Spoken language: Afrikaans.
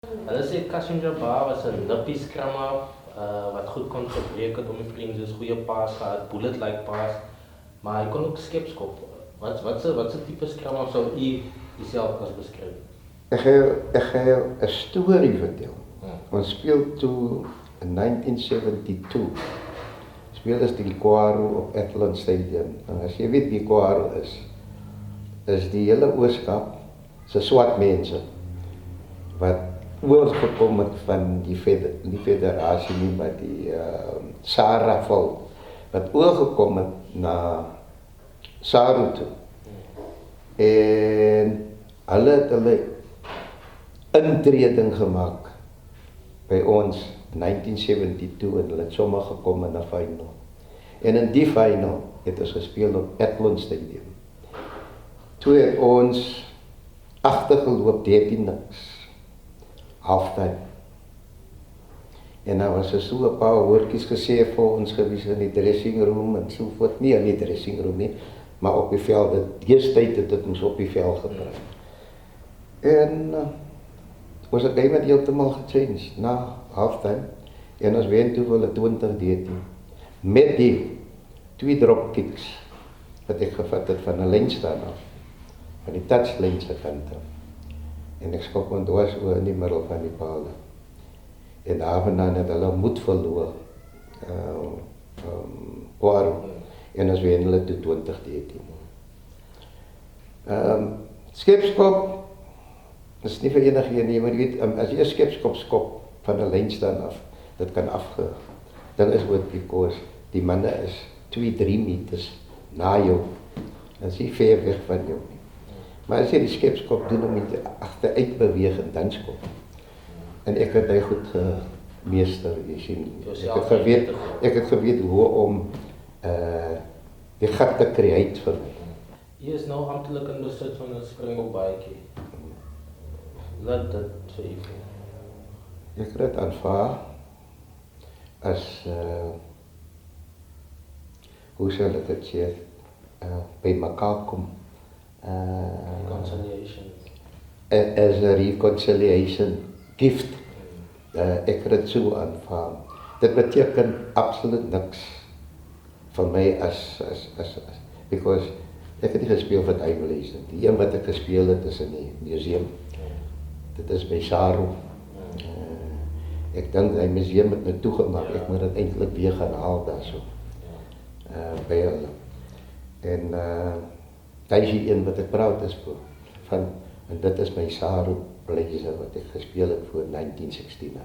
Hulle sê Kasim Jabbar was 'n lippie skrammer wat goed kon gebreek het om die vriende, dus goeie paas gehad, bullet-like paas, maar hy kon ook skepskop. Wat se tipe skrammer sou u jezelf as beskryf? Ek ga jou 'n storie vertel. Ons speel toe in 1972. Speel is die Kwaro op Atlant Stadium. En as jy weet wie Kwaro is die hele Ooskaap se swart mense wat oorgekom het van die federasie nie, maar die SARA-volk wat oorgekom het na SARU toe. En hulle het hulle intreding gemaak by ons in 1972 en hulle het sommer gekom in 'n final. En in die final het ons gespeel op Atlant Stadium. Toe het ons agtergeloop 13-0 halftyd. En daar was so 'n paar woordjies gesê vir ons gewees in die dressing room en so voort. Nie in die dressing room nie, maar op die veld. Deesdae het dit ons op die veld gepraat. En was het game heeltemal gechange na halftyd. En ons wen toe hulle 20-13 met die 2 drop kicks wat ek gevat het van 'n lynstaan af, van die touchlyn se kant af. En ek skop hom dwars oor in die middel van die paal. En daarna het hulle moed verloor. Kwaro. En ons wen hulle toe 20-13. Skepskop is nie vir enige een nie, maar jy weet, as jy 'n skepskop skop van 'n lynstaan af, dit kan dan is ook because die manne is 2-3 meters na jou. Dan is jy ver weg van jou nie. Maar as jy die skepskop doen om jy agteruit beweeg en dan skop. En ek het hy goed gemeester, jy sien. Ek het geweet hoe om die gat te create vir my. Jy is nou amptelik in besit van 'n Springbok baadjie. Laat dit vir u. Ek het dit aanvaar as hoe sal ek dit sê, by mekaar kom. Reconciliation. As a reconciliation gift. Ek het dit so aanvaar. Dit beteken absoluut niks vir my as because ek het nie gespeel vir Duiwelies nie. Die een wat ek gespeel het is in die museum. Dit is by SARU. Ek dink die museum het my toegemaak. Ek moet dit eintlik weer gaan haal daarso. By hulle. En dit is die een wat ek proud is van. En dit is my SARU blazer wat ek gespeel het voor 1969.